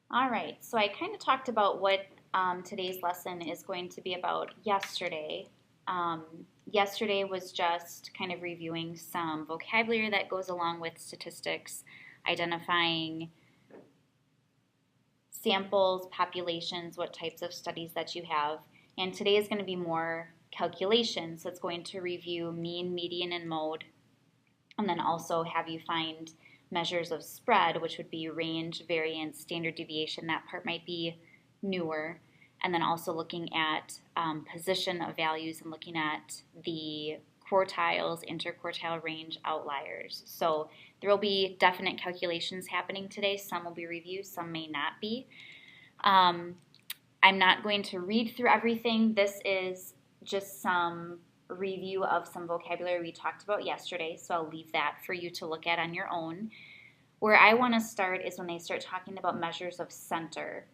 All right, so I kind of talked about what today's lesson is going to be about yesterday. Um, Yesterday was just kind of reviewing some vocabulary that goes along with statistics, identifying samples, populations, what types of studies that you have. And today is going to be more calculations. So it's going to review mean, median, and mode, and then also have you find measures of spread, which would be range, variance, standard deviation. That part might be newer. And then also looking at position of values and looking at the quartiles, interquartile range, outliers. So there will be definite calculations happening today. Some will be reviews, some may not be. I'm not going to read through everything. This is just some review of some vocabulary we talked about yesterday, so I'll leave that for you to look at on your own. Where I want to start is when they start talking about measures of center.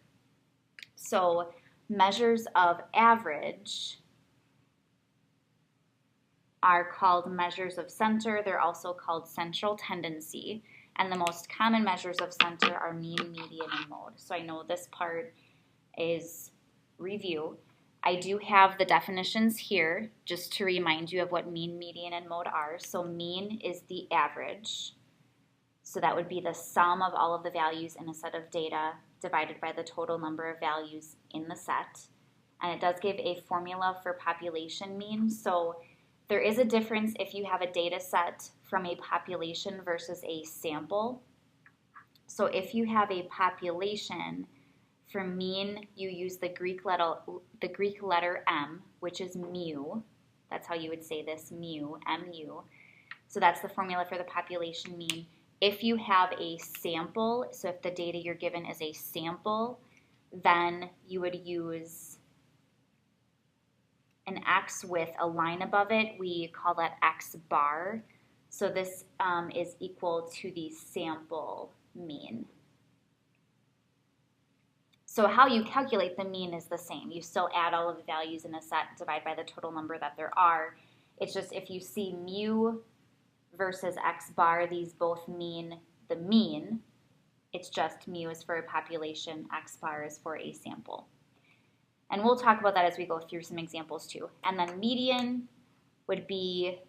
So measures of average are called measures of center. They're also called central tendency. And the most common measures of center are mean, median, and mode. So I know this part is review. I do have the definitions here just to remind you of what mean, median, and mode are. So mean is the average. So that would be the sum of all of the values in a set of data divided by the total number of values in the set. And it does give a formula for population mean. So there is a difference if you have a data set from a population versus a sample. So if you have a population, for mean, you use the Greek letter M, which is mu. That's how you would say this, mu, mu. So that's the formula for the population mean. If you have a sample, so if the data you're given is a sample, then you would use an X with a line above it. We call that X bar. So this is equal to the sample mean. So how you calculate the mean is the same. You still add all of the values in a set, divide by the total number that there are. It's just if you see mu versus X bar, these both mean the mean. It's just mu is for a population, X bar is for a sample. And we'll talk about that as we go through some examples too. And then median would be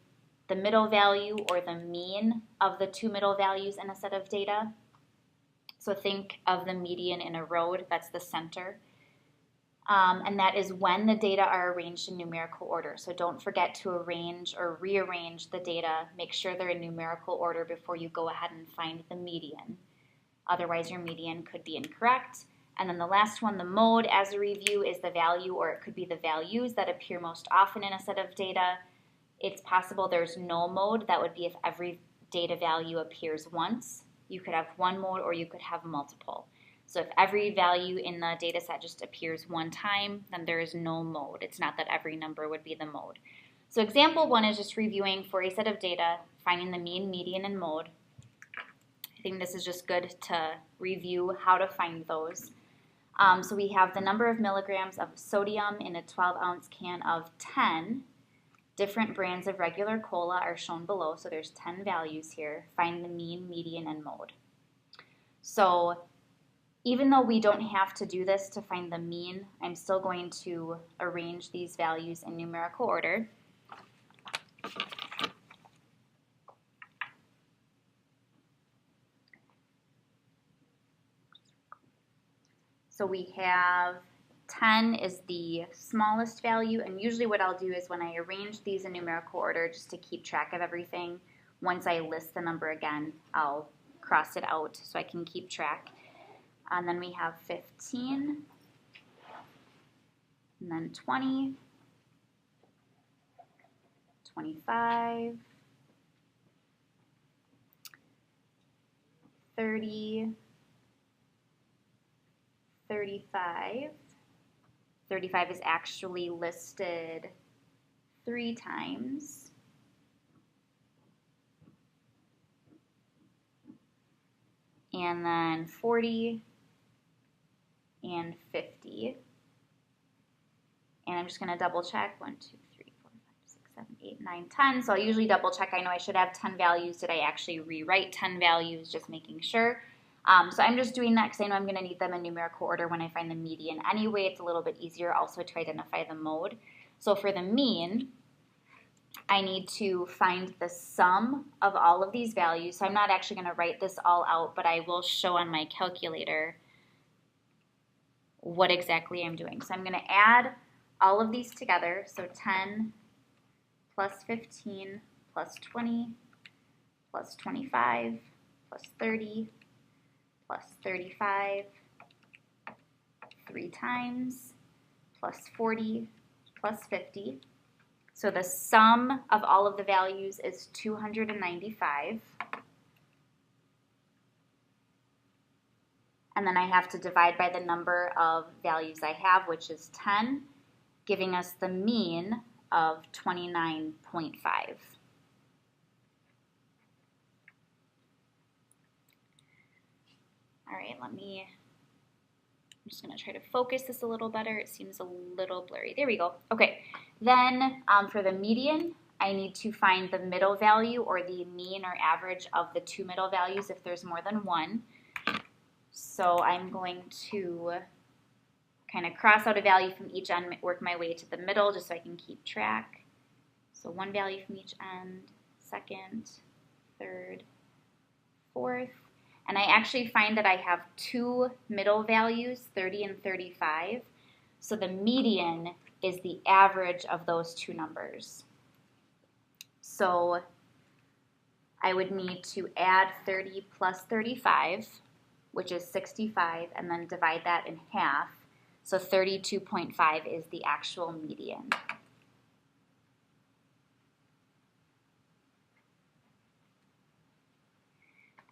the middle value or the mean of the two middle values in a set of data. So think of the median in a road, that's the center. And that is when the data are arranged in numerical order. So don't forget to arrange or rearrange the data. Make sure they're in numerical order before you go ahead and find the median. Otherwise, your median could be incorrect. And then the last one, the mode, as a review, is the value, or it could be the values that appear most often in a set of data. It's possible there's no mode. That would be if every data value appears once. You could have one mode or you could have multiple. So if every value in the data set just appears one time, then there is no mode. It's not that every number would be the mode. So example one is just reviewing for a set of data, finding the mean, median, and mode. I think this is just good to review how to find those. So we have the number of milligrams of sodium in a 12-ounce can of 10. Different brands of regular cola are shown below, so there's 10 values here. Find the mean, median, and mode. So even though we don't have to do this to find the mean, I'm still going to arrange these values in numerical order. So we have 10 is the smallest value, and usually what I'll do is when I arrange these in numerical order just to keep track of everything, once I list the number again, I'll cross it out so I can keep track. And then we have 15, and then 20, 25, 30, 35. 35 is actually listed 3 times. And then 40 and 50. And I'm just going to double check. 1, 2, 3, 4, 5, 6, 7, 8, 9, 10. So I'll usually double check. I know I should have 10 values. Did I actually rewrite 10 values? Just making sure. So I'm just doing that because I know I'm going to need them in numerical order when I find the median. Anyway, it's a little bit easier also to identify the mode. So for the mean, I need to find the sum of all of these values. So I'm not actually going to write this all out, but I will show on my calculator what exactly I'm doing. So I'm going to add all of these together. So 10 plus 15 plus 20 plus 25 plus 30 plus 35 3 times plus 40 plus 50. So the sum of all of the values is 295. And then I have to divide by the number of values I have, which is 10, giving us the mean of 29.5. All right, I'm just going to try to focus this a little better. It seems a little blurry. There we go. Okay, then for the median, I need to find the middle value or the mean or average of the two middle values if there's more than one. So I'm going to kind of cross out a value from each end, work my way to the middle just so I can keep track. So one value from each end, second, third, fourth. And I actually find that I have two middle values, 30 and 35. So the median is the average of those two numbers. So I would need to add 30 plus 35, which is 65, and then divide that in half. So 32.5 is the actual median.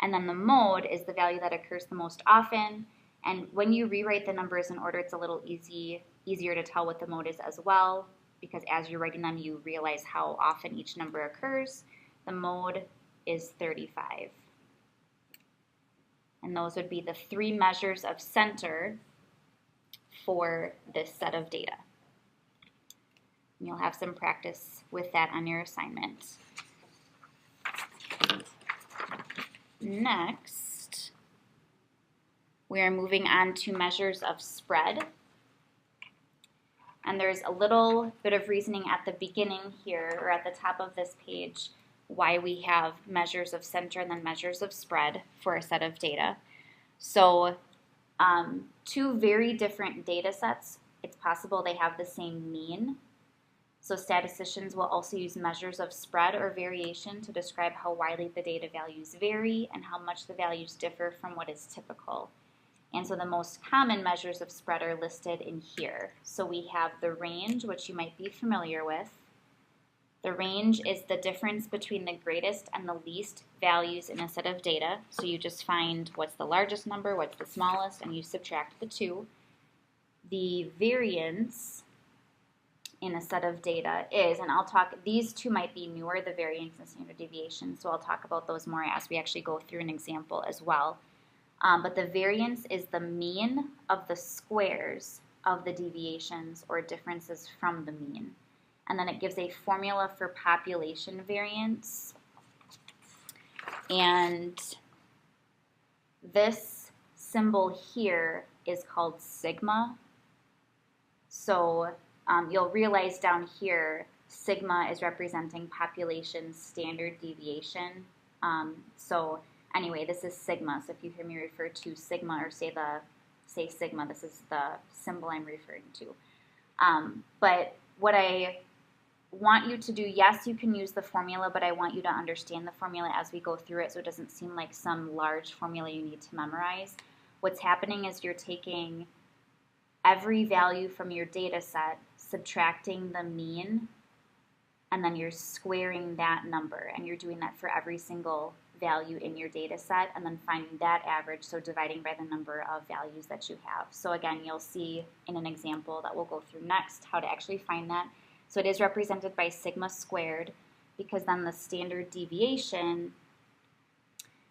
And then the mode is the value that occurs the most often. And when you rewrite the numbers in order, it's a little easier to tell what the mode is as well, because as you're writing them, you realize how often each number occurs. The mode is 35. And those would be the three measures of center for this set of data. And you'll have some practice with that on your assignment. Next, we are moving on to measures of spread. And there's a little bit of reasoning at the beginning here, or at the top of this page, why we have measures of center and then measures of spread for a set of data. So two very different data sets, it's possible they have the same mean. So statisticians will also use measures of spread or variation to describe how widely the data values vary and how much the values differ from what is typical. And so the most common measures of spread are listed in here. So we have the range, which you might be familiar with. The range is the difference between the greatest and the least values in a set of data. So you just find what's the largest number, what's the smallest, and you subtract the two. The variance in a set of data is, and I'll talk, these two might be newer, the variance and standard deviation, so I'll talk about those more as we actually go through an example as well. But the variance is the mean of the squares of the deviations or differences from the mean. And then it gives a formula for population variance. And this symbol here is called sigma. So you'll realize down here, sigma is representing population standard deviation. So anyway, this is sigma. So if you hear me refer to sigma or say sigma, this is the symbol I'm referring to. But what I want you to do, yes, you can use the formula, but I want you to understand the formula as we go through it so it doesn't seem like some large formula you need to memorize. What's happening is you're taking every value from your data set, subtracting the mean, and then you're squaring that number. And you're doing that for every single value in your data set, and then finding that average, so dividing by the number of values that you have. So again, you'll see in an example that we'll go through next how to actually find that. So it is represented by sigma squared, because then the standard deviation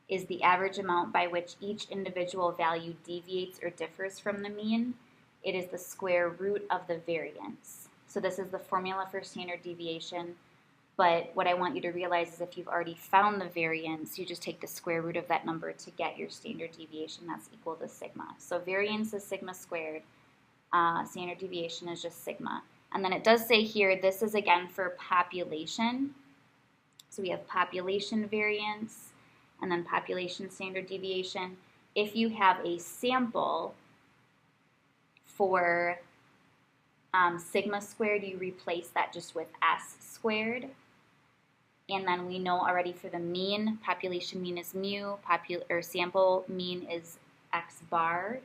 is the average amount by which each individual value deviates or differs from the mean. It is the square root of the variance. So this is the formula for standard deviation. But what I want you to realize is if you've already found the variance, you just take the square root of that number to get your standard deviation. That's equal to sigma. So variance is sigma squared. Standard deviation is just sigma. And then it does say here, this is again for population. So we have population variance and then population standard deviation. If you have a sample for sigma squared, you replace that just with s squared. And then we know already for the mean, population mean is mu, sample mean is x bar.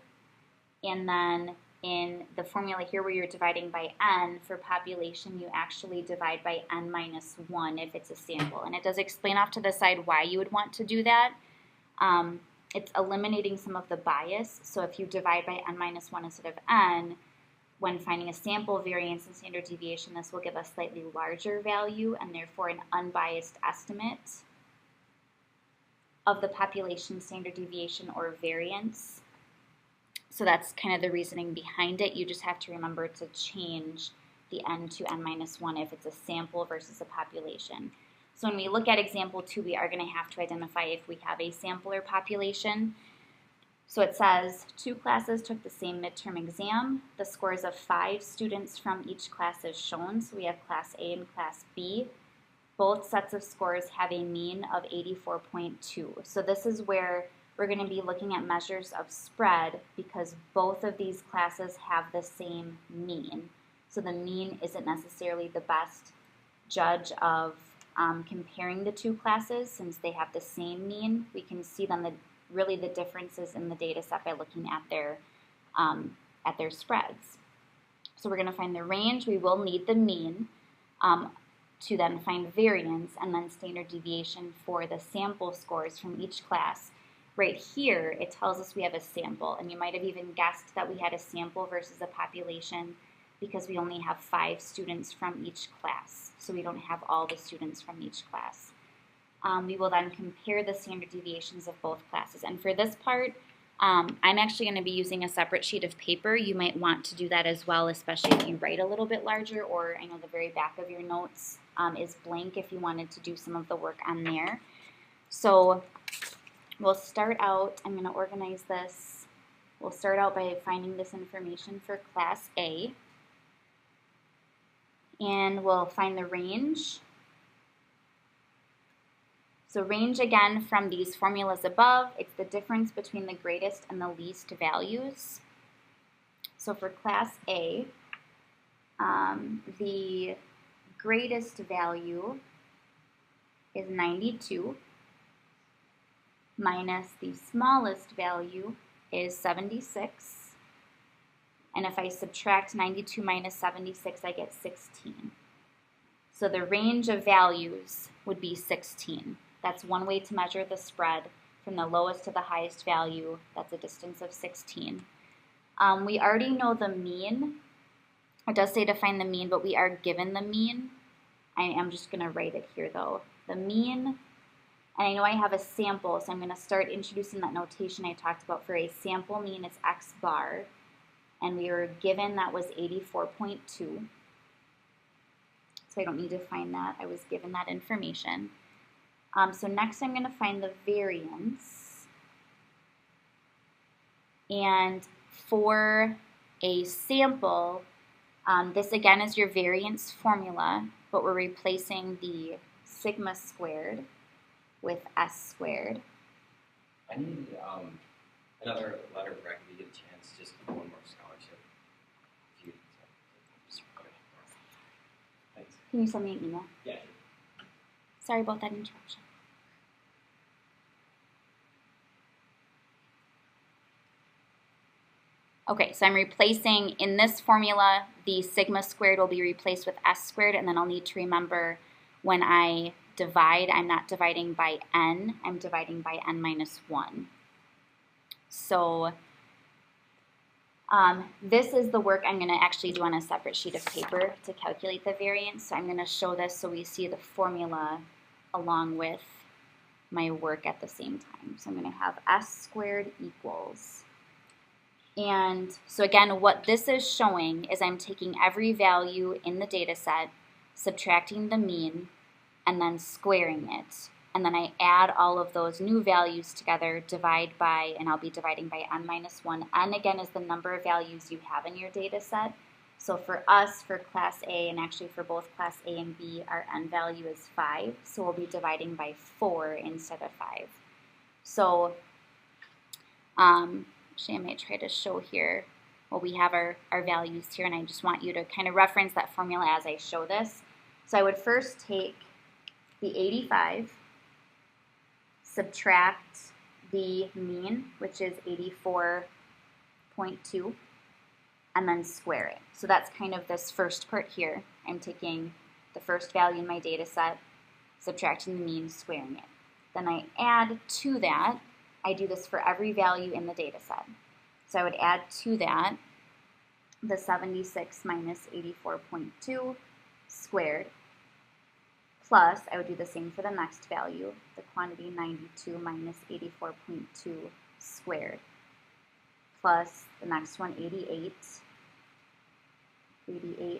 And then in the formula here where you're dividing by n, for population you actually divide by n minus 1 if it's a sample. And it does explain off to the side why you would want to do that. It's eliminating some of the bias. So if you divide by n minus 1 instead of n, when finding a sample variance and standard deviation, this will give a slightly larger value and therefore an unbiased estimate of the population standard deviation or variance. So that's kind of the reasoning behind it. You just have to remember to change the n to n minus 1 if it's a sample versus a population. So when we look at example 2, we are going to have to identify if we have a sample or population. So it says 2 classes took the same midterm exam. The scores of 5 students from each class is shown. So we have class A and class B. Both sets of scores have a mean of 84.2. So this is where we're going to be looking at measures of spread because both of these classes have the same mean. So the mean isn't necessarily the best judge of comparing the 2 classes since they have the same mean. We can see then really the differences in the data set by looking at their spreads. So we're going to find the range. We will need the mean to then find variance and then standard deviation for the sample scores from each class. Right here, it tells us we have a sample, and you might have even guessed that we had a sample versus a population because we only have 5 students from each class. So we don't have all the students from each class. We will then compare the standard deviations of both classes. And for this part, I'm actually going to be using a separate sheet of paper. You might want to do that as well, especially if you write a little bit larger, or I know the very back of your notes is blank if you wanted to do some of the work on there. So we'll start out, I'm going to organize this. We'll start out by finding this information for class A. And we'll find the range. So range, again, from these formulas above, it's the difference between the greatest and the least values. So for class A, the greatest value is 92, minus the smallest value is 76. And if I subtract 92 minus 76, I get 16. So the range of values would be 16. That's one way to measure the spread from the lowest to the highest value. That's a distance of 16. We already know the mean. It does say to find the mean, but we are given the mean. I am just going to write it here, though. The mean, and I know I have a sample, so I'm going to start introducing that notation I talked about. For a sample mean, it's x bar, and we were given that was 84.2. So I don't need to find that. I was given that information. So next I'm going to find the variance. And for a sample, this again is your variance formula, but we're replacing the sigma squared with s squared. I need another letter of recognition to get a chance, just one more scholarship. Thanks. Can you send me an email? Yeah. Sorry about that interruption. Okay, so I'm replacing, in this formula, the sigma squared will be replaced with s squared, and then I'll need to remember when I divide, I'm not dividing by n, I'm dividing by n minus 1. So this is the work I'm going to actually do on a separate sheet of paper to calculate the variance. So I'm going to show this so we see the formula along with my work at the same time. So I'm going to have s squared equals. And so again, what this is showing is I'm taking every value in the data set, subtracting the mean, and then squaring it. And then I add all of those new values together, divide by, and I'll be dividing by n minus 1. N, again, is the number of values you have in your data set. So for us, for class A, and actually for both class A and B, our n value is 5. So we'll be dividing by 4 instead of 5. So actually, I might try to show here. Well, we have our values here, and I just want you to kind of reference that formula as I show this. So I would first take the 85, subtract the mean, which is 84.2, and then square it. So that's kind of this first part here. I'm taking the first value in my data set, subtracting the mean, squaring it. Then I add to that, I do this for every value in the data set. So I would add to that the 76 minus 84.2 squared, plus I would do the same for the next value, the quantity 92 minus 84.2 squared, plus the next one 88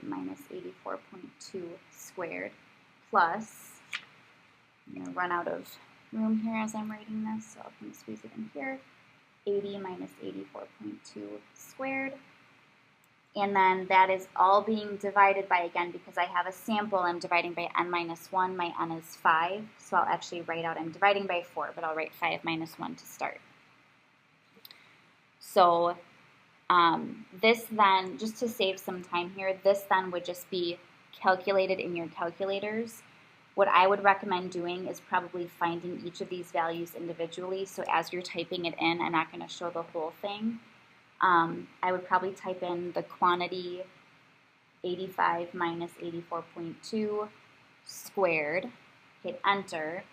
minus 84.2 squared, plus, I'm going to run out of room here as I'm writing this, so I can squeeze it in here, 80 minus 84.2 squared. And then that is all being divided by, again, because I have a sample, I'm dividing by n minus 1. My n is 5, so I'll actually write out I'm dividing by 4, but I'll write 5 minus 1 to start. So this then, just to save some time here, this then would just be calculated in your calculators. What I would recommend doing is probably finding each of these values individually, so as you're typing it in, I'm not going to show the whole thing. I would probably type in the quantity 85 minus 84.2 squared, hit enter,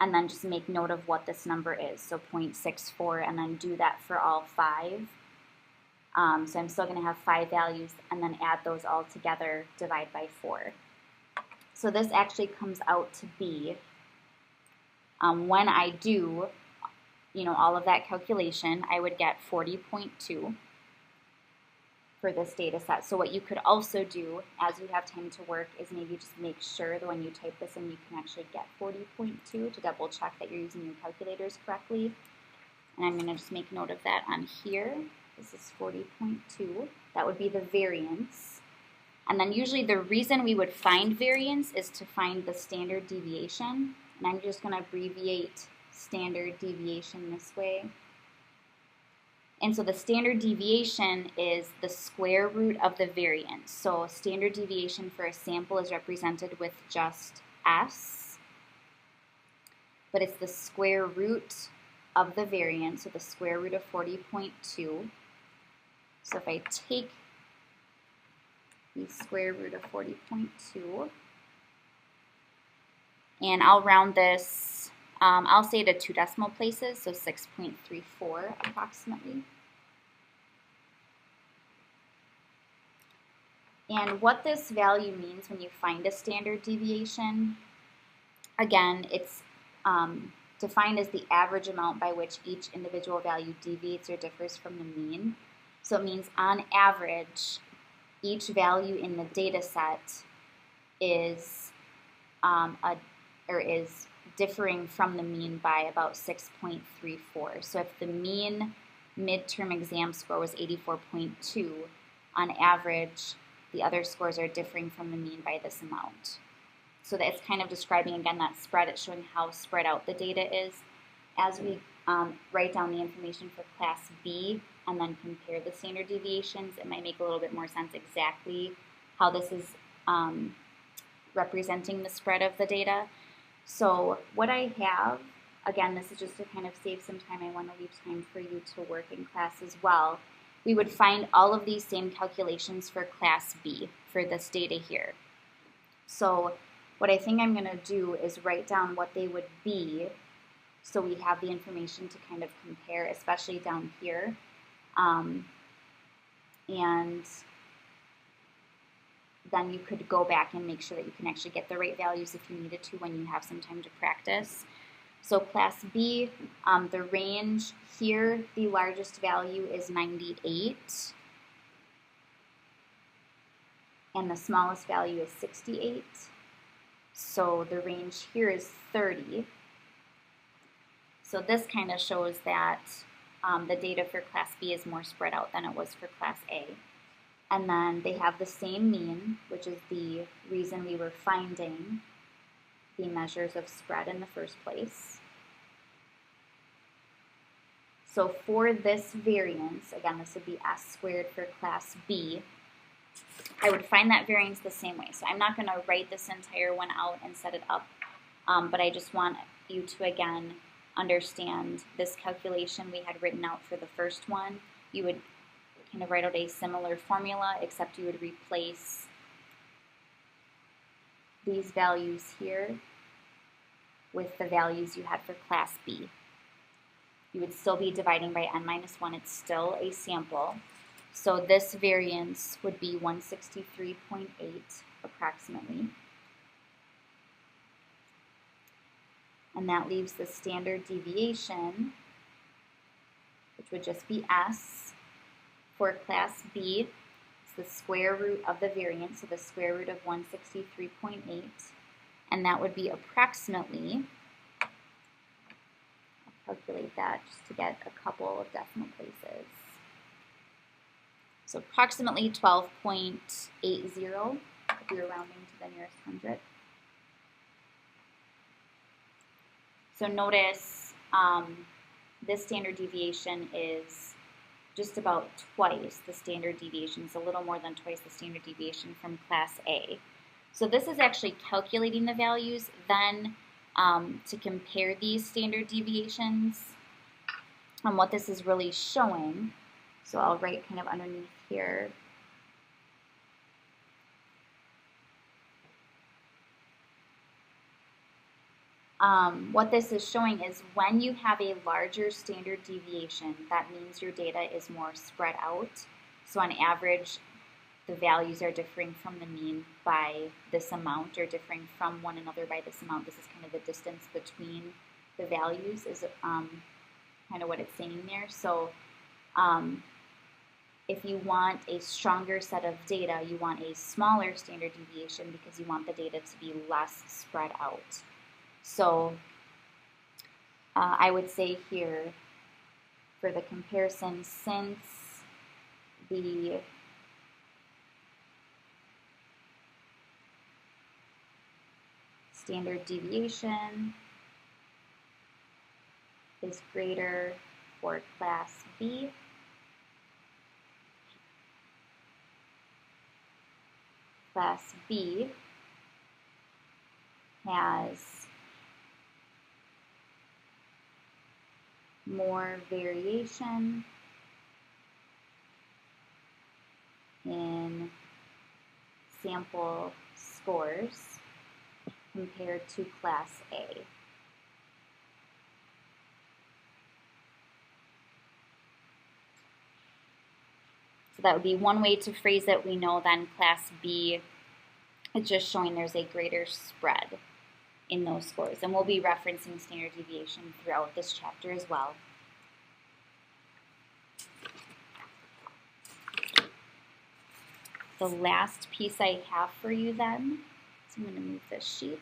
and then just make note of what this number is, so 0.64, and then do that for all 5. So I'm still going to have 5 values, and then add those all together, divide by 4. So this actually comes out to be, when I do all of that calculation, I would get 40.2 for this data set. So what you could also do as you have time to work is maybe just make sure that when you type this in, you can actually get 40.2 to double check that you're using your calculators correctly. And I'm going to just make note of that on here. This is 40.2. That would be the variance. And then usually the reason we would find variance is to find the standard deviation. And I'm just going to abbreviate standard deviation this way. And so the standard deviation is the square root of the variance. So standard deviation for a sample is represented with just S, but it's the square root of the variance, so the square root of 40.2. So if I take the square root of 40.2, and I'll round this, I'll say to 2 decimal places, so 6.34 approximately. And what this value means when you find a standard deviation, again, it's defined as the average amount by which each individual value deviates or differs from the mean. So it means on average, each value in the data set is differing from the mean by about 6.34. So if the mean midterm exam score was 84.2, on average, the other scores are differing from the mean by this amount. So that's kind of describing, again, that spread. It's showing how spread out the data is. As we write down the information for class B and then compare the standard deviations, it might make a little bit more sense exactly how this is representing the spread of the data. So what I have, again, this is just to kind of save some time. I want to leave time for you to work in class as well. We would find all of these same calculations for class B for this data here. So what I think I'm going to do is write down what they would be so we have the information to kind of compare, especially down here. And then you could go back and make sure that you can actually get the right values if you needed to when you have some time to practice. So class B, the range here, the largest value is 98, and the smallest value is 68. So the range here is 30. So this kind of shows that the data for Class B is more spread out than it was for Class A. And then they have the same mean, which is the reason we were finding the measures of spread in the first place. So for this variance, again, this would be S squared for Class B, I would find that variance the same way. So I'm not going to write this entire one out and set it up, but I just want you to, again, understand this calculation we had written out for the first one. You would kind of write out a similar formula, except you would replace these values here with the values you had for Class B. You would still be dividing by n minus 1. It's still a sample. So this variance would be 163.8 approximately. And that leaves the standard deviation, which would just be S. For Class B, it's the square root of the variance, so the square root of 163.8. And that would be approximately, I'll calculate that just to get a couple of decimal places. So approximately 12.80 if we were rounding to the nearest hundred. So notice this standard deviation is just about twice the standard deviation. It's a little more than twice the standard deviation from Class A. So this is actually calculating the values. Then to compare these standard deviations, what this is really showing, so I'll write kind of underneath here. What this is showing is when you have a larger standard deviation, that means your data is more spread out. So on average, the values are differing from the mean by this amount, or differing from one another by this amount. This is kind of the distance between the values is kind of what it's saying there. So if you want a stronger set of data, you want a smaller standard deviation because you want the data to be less spread out. So I would say here, for the comparison, since the standard deviation is greater for Class B, Class B has more variation in sample scores compared to Class A. So that would be one way to phrase it. We know then Class B, it's just showing there's a greater spread in those scores. And we'll be referencing standard deviation throughout this chapter as well. The last piece I have for you then, so I'm going to move this sheet,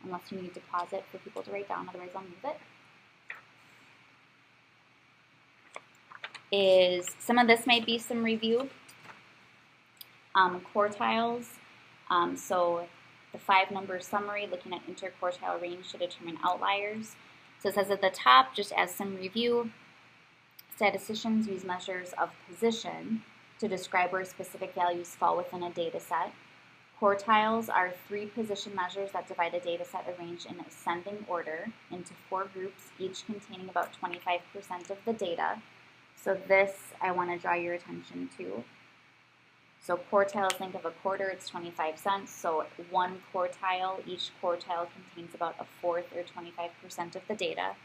unless you need to pause it for people to write down, otherwise I'll move it. Is some of this might be some review. Quartiles. So the 5-number summary looking at interquartile range to determine outliers. So it says at the top, just as some review, statisticians use measures of position to describe where specific values fall within a data set. Quartiles are 3 position measures that divide a data set arranged in ascending order into 4 groups, each containing about 25% of the data. So this I want to draw your attention to. So quartiles, think of a quarter, it's 25 cents. So 1 quartile, each quartile contains about a fourth or 25% of the data.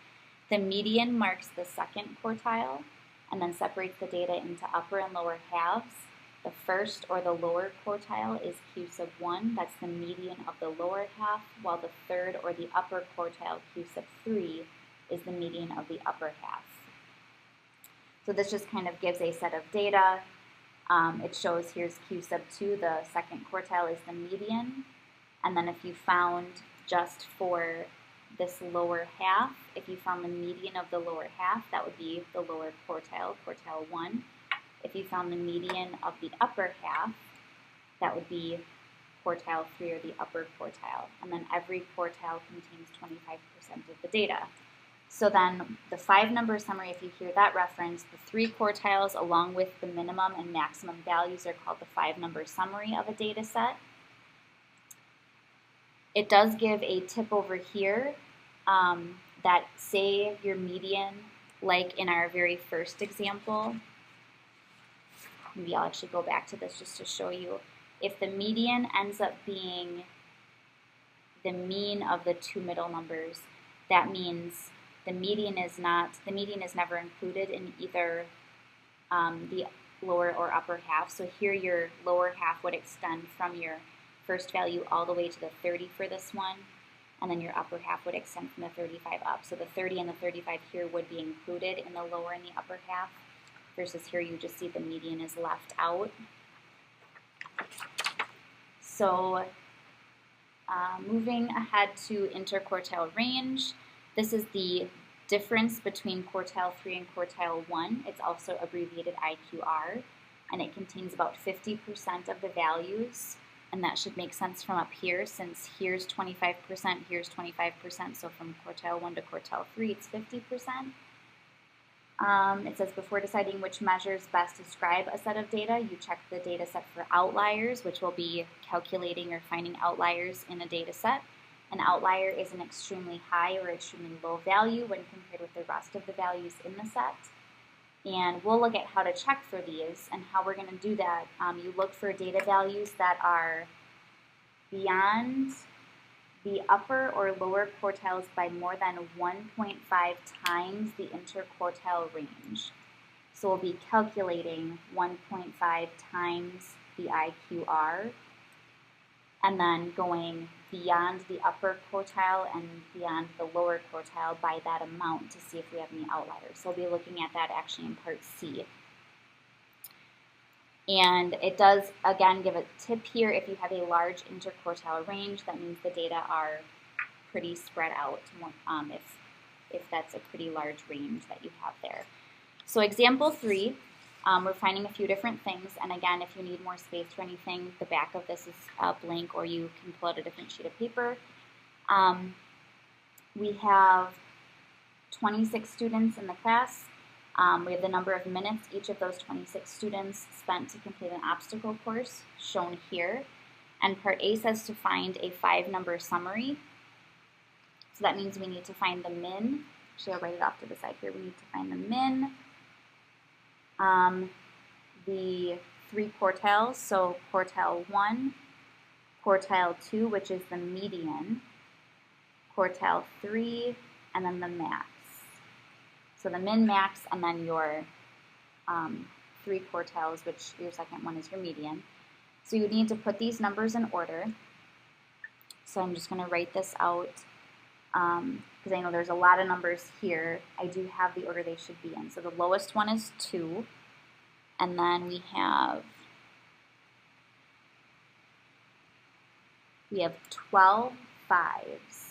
The median marks the second quartile and then separates the data into upper and lower halves. The first or the lower quartile is Q sub 1, that's the median of the lower half, while the third or the upper quartile, Q sub 3, is the median of the upper half. So this just kind of gives a set of data. It shows here's Q sub 2, the second quartile is the median, And then if you found just for this lower half, if you found the median of the lower half, that would be the lower quartile, quartile 1. If you found the median of the upper half, that would be quartile 3 or the upper quartile. And then every quartile contains 25% of the data. So then the 5-number summary, if you hear that reference, the 3 quartiles along with the minimum and maximum values are called the 5-number summary of a data set. It does give a tip over here that say your median, like in our very first example, maybe I'll actually go back to this just to show you. If the median ends up being the mean of the 2 middle numbers, that means the median is never included in either the lower or upper half. So here your lower half would extend from your first value all the way to the 30 for this one, and then your upper half would extend from the 35 up. So the 30 and the 35 here would be included in the lower and the upper half, versus here you just see the median is left out. So moving ahead to interquartile range, this is the difference between quartile 3 and quartile 1. It's also abbreviated IQR, and it contains about 50% of the values, and that should make sense from up here since here's 25%, here's 25%, so from quartile 1 to quartile 3 it's 50%. It says before deciding which measures best describe a set of data, you check the data set for outliers, which will be calculating or finding outliers in a data set. An outlier is an extremely high or extremely low value when compared with the rest of the values in the set. And we'll look at how to check for these and how we're going to do that. You look for data values that are beyond the upper or lower quartiles by more than 1.5 times the interquartile range. So we'll be calculating 1.5 times the IQR and then going beyond the upper quartile and beyond the lower quartile by that amount to see if we have any outliers. So we'll be looking at that actually in part C. And it does, again, give a tip here. If you have a large interquartile range, that means the data are pretty spread out, if that's a pretty large range that you have there. So example 3, we're finding a few different things. And again, if you need more space for anything, the back of this is blank, or you can pull out a different sheet of paper. We have 26 students in the class. We have the number of minutes each of those 26 students spent to complete an obstacle course, shown here. And part A says to find a 5-number summary. So that means we need to find the min. Actually, I'll write it off to the side here. We need to find the min, the 3 quartiles, so quartile 1, quartile 2, which is the median, quartile 3, and then the max. So the min, max, and then your 3 quartiles, which your second one is your median. So you need to put these numbers in order. So I'm just going to write this out because I know there's a lot of numbers here. I do have the order they should be in. So the lowest one is 2, and then we have 12 5s.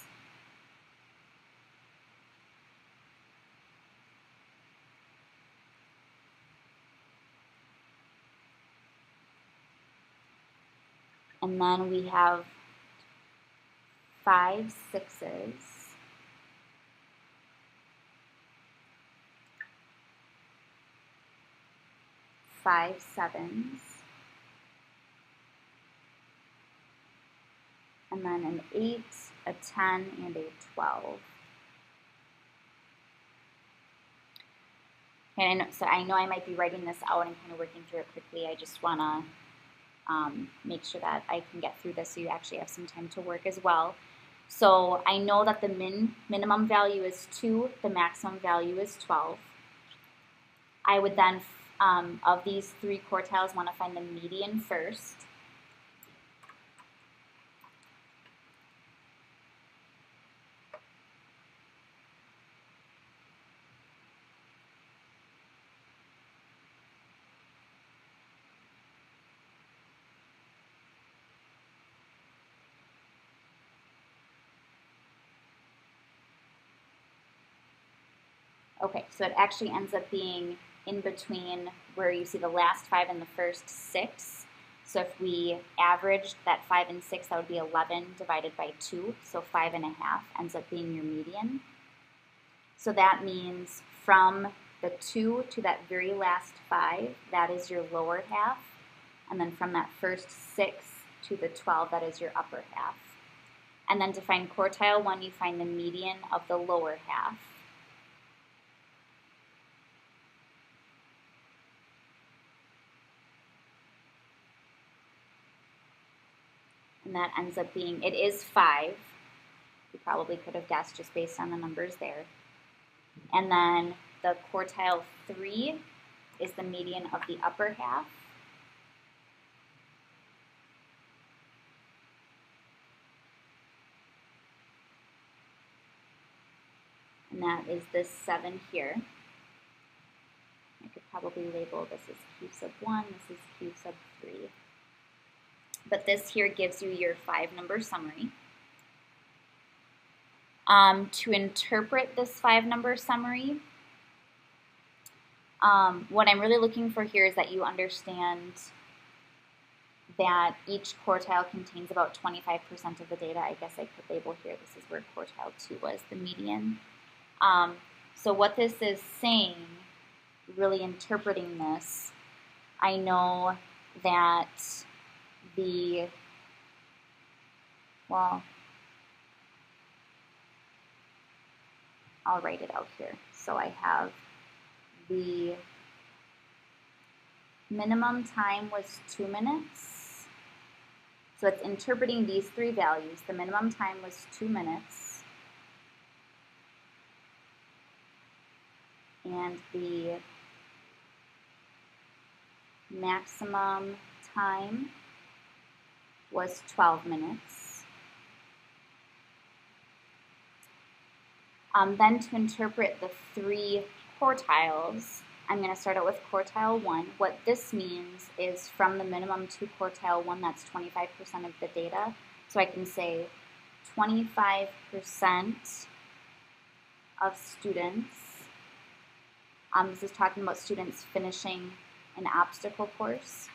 And then we have 5 6s. 5 7s. And then an 8, a 10, and a 12. And so I know I might be writing this out and kind of working through it quickly. I just want to make sure that I can get through this so you actually have some time to work as well. So I know that the minimum value is 2, the maximum value is 12. I would then, of these 3 quartiles, want to find the median first. Okay, so it actually ends up being in between where you see the last 5 and the first 6. So if we averaged that 5 and 6, that would be 11 divided by 2, so 5.5 ends up being your median. So that means from the 2 to that very last 5, that is your lower half. And then from that first 6 to the 12, that is your upper half. And then to find quartile 1, you find the median of the lower half. And that ends up being, it is 5. You probably could have guessed just based on the numbers there. And then the quartile 3 is the median of the upper half. And that is this 7 here. I could probably label this as Q sub 1, this is Q sub 3. But this here gives you your 5-number summary. To interpret this 5-number summary, what I'm really looking for here is that you understand that each quartile contains about 25% of the data. I guess I could label here, this is where quartile 2 was, the median. So what this is saying, really interpreting this, I know that I'll write it out here. So I have the minimum time was 2 minutes. So it's interpreting these 3 values. The minimum time was 2 minutes. And the maximum time was 12 minutes. Then to interpret the 3 quartiles, I'm going to start out with quartile 1. What this means is from the minimum to quartile 1, that's 25% of the data. So I can say 25% of students, this is talking about students finishing an obstacle course.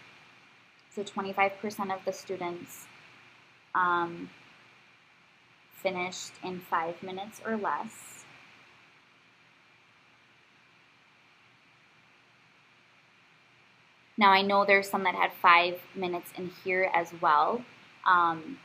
So 25% of the students finished in 5 minutes or less. Now I know there's some that had 5 minutes in here as well. And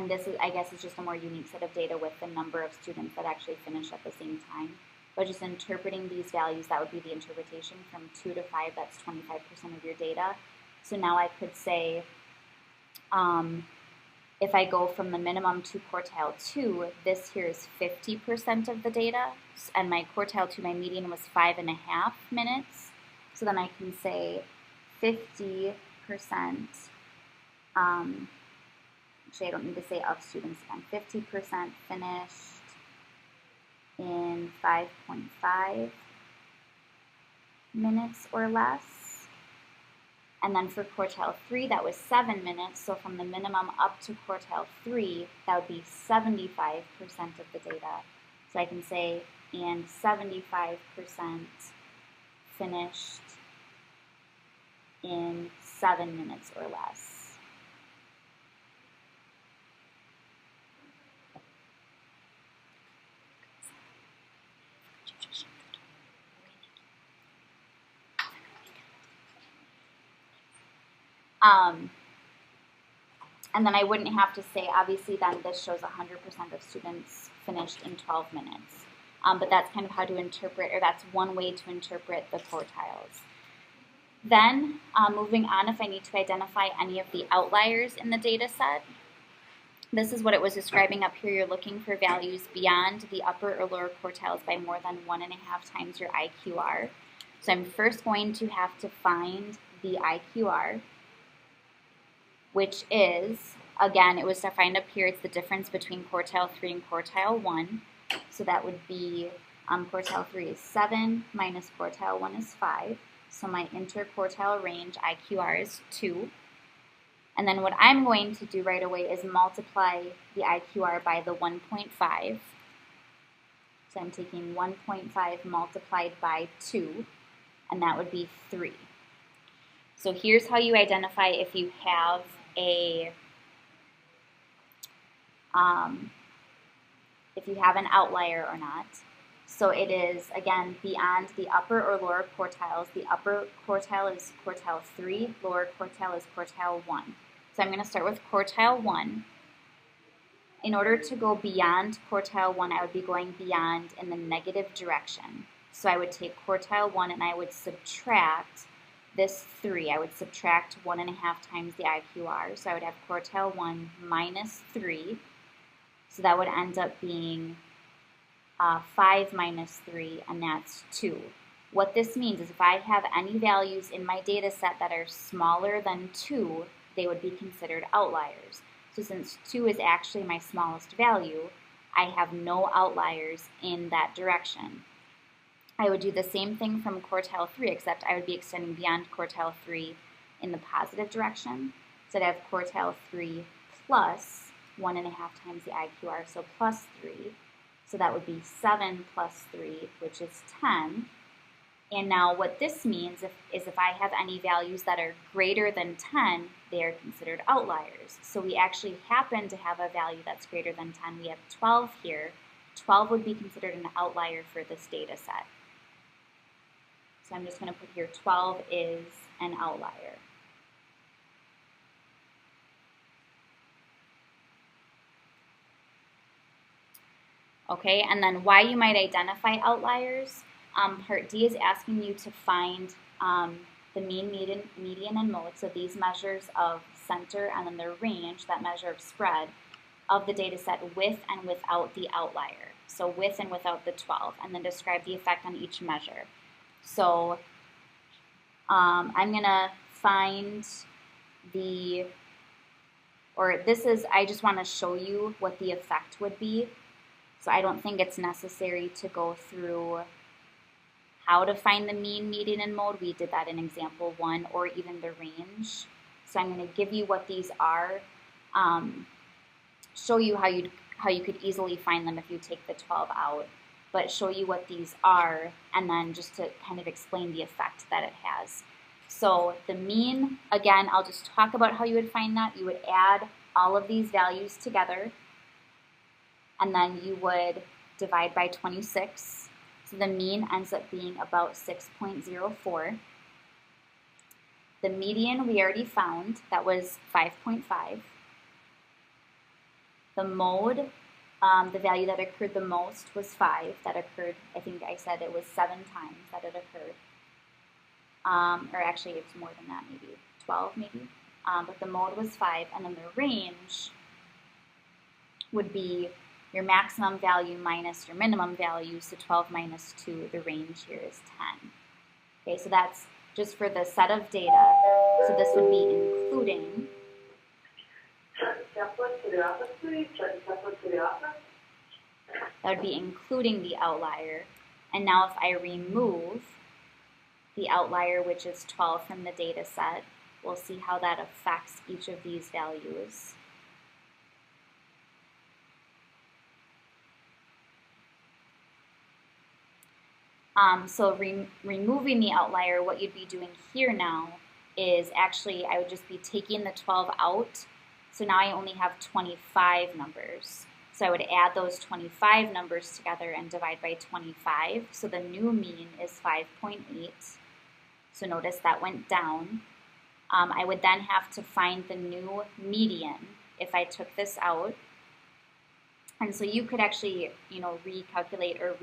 this is, I guess, is just a more unique set of data with the number of students that actually finish at the same time. But just interpreting these values, that would be the interpretation from 2 to 5, that's 25% of your data. So now I could say, if I go from the minimum to quartile 2, this here is 50% of the data, and my quartile 2, my median was 5.5 minutes. So then I can say 50%, actually I don't need to say of students again, 50% finished in 5.5 minutes or less. And then for quartile 3, that was 7 minutes. So from the minimum up to quartile 3, that would be 75% of the data. So I can say, and 75% finished in 7 minutes or less. And then I wouldn't have to say, obviously then this shows 100% of students finished in 12 minutes. But that's kind of how to interpret, or that's one way to interpret the quartiles. Then, moving on, if I need to identify any of the outliers in the data set, this is what it was describing up here. You're looking for values beyond the upper or lower quartiles by more than 1.5 times your IQR. So I'm first going to have to find the IQR, which is, again, it was defined up here, it's the difference between quartile 3 and quartile 1. So that would be, quartile 3 is 7, minus quartile 1 is 5. So my interquartile range, IQR, is 2. And then what I'm going to do right away is multiply the IQR by the 1.5. So I'm taking 1.5 multiplied by 2, and that would be 3. So here's how you identify if you have an outlier or not. So it is, again, beyond the upper or lower quartiles. The upper quartile is quartile 3, lower quartile is quartile 1. So I'm going to start with quartile 1. In order to go beyond quartile 1, I would be going beyond in the negative direction. So I would take quartile 1 and I would subtract this 3. I would subtract 1.5 times the IQR. So I would have quartile 1 minus 3. So that would end up being 5 minus 3, and that's 2. What this means is if I have any values in my data set that are smaller than 2, they would be considered outliers. So since 2 is actually my smallest value, I have no outliers in that direction. I would do the same thing from quartile 3, except I would be extending beyond quartile 3 in the positive direction. So I'd have quartile 3 plus 1.5 times the IQR, so plus 3. So that would be 7 plus 3, which is 10. And now what this means is if I have any values that are greater than 10, they are considered outliers. So we actually happen to have a value that's greater than 10. We have 12 here. 12 would be considered an outlier for this data set. So I'm just going to put here 12 is an outlier. Okay, and then why you might identify outliers. Part D is asking you to find the mean, median, and mode, so these measures of center and then the range, that measure of spread, of the data set with and without the outlier. So with and without the 12, and then describe the effect on each measure. So I'm going to find I just want to show you what the effect would be. So I don't think it's necessary to go through how to find the mean, median, and mode. We did that in example 1, or even the range. So I'm going to give you what these are, show you how you could easily find them if you take the 12 out, but show you what these are, and then just to kind of explain the effect that it has. So the mean, again, I'll just talk about how you would find that. You would add all of these values together, and then you would divide by 26. So the mean ends up being about 6.04. The median we already found, that was 5.5. The mode, the value that occurred the most was 5. That occurred, I think I said it was 7 times that it occurred. Or actually it's more than that, maybe 12 maybe. But the mode was 5, and then the range would be your maximum value minus your minimum value, so 12 minus 2, the range here is 10. Okay, so that's just for the set of data. So this would be including the outlier. And now if I remove the outlier, which is 12 from the data set, we'll see how that affects each of these values. So removing the outlier, what you'd be doing here now is actually I would just be taking the 12 out. So now I only have 25 numbers. So I would add those 25 numbers together and divide by 25. So the new mean is 5.8. So notice that went down. I would then have to find the new median if I took this out. And so you could actually, recalculate or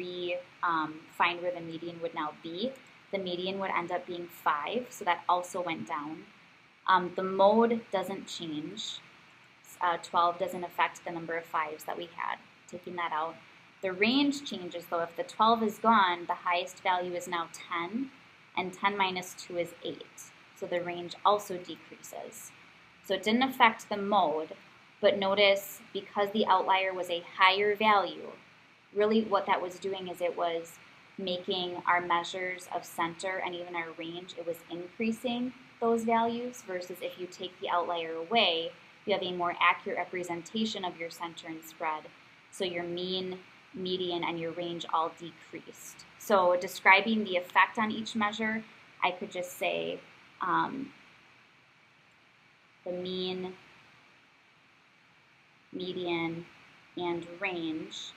find where the median would now be. The median would end up being 5, so that also went down. The mode doesn't change. 12 doesn't affect the number of 5s that we had, taking that out. The range changes, though. If the 12 is gone, the highest value is now 10, and 10 minus 2 is 8. So the range also decreases. So it didn't affect the mode. But notice, because the outlier was a higher value, really what that was doing is it was making our measures of center and even our range, it was increasing those values, versus if you take the outlier away, you have a more accurate representation of your center and spread. So your mean, median, and your range all decreased. So describing the effect on each measure, I could just say the mean, median, and range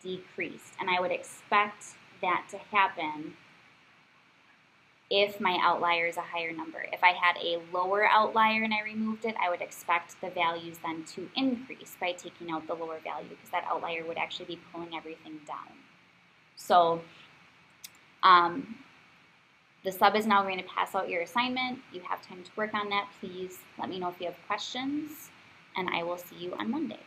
decreased. And I would expect that to happen if my outlier is a higher number. If I had a lower outlier and I removed it, I would expect the values then to increase by taking out the lower value, because that outlier would actually be pulling everything down. So the sub is now going to pass out your assignment. You have time to work on that. Please let me know if you have questions, and I will see you on Monday.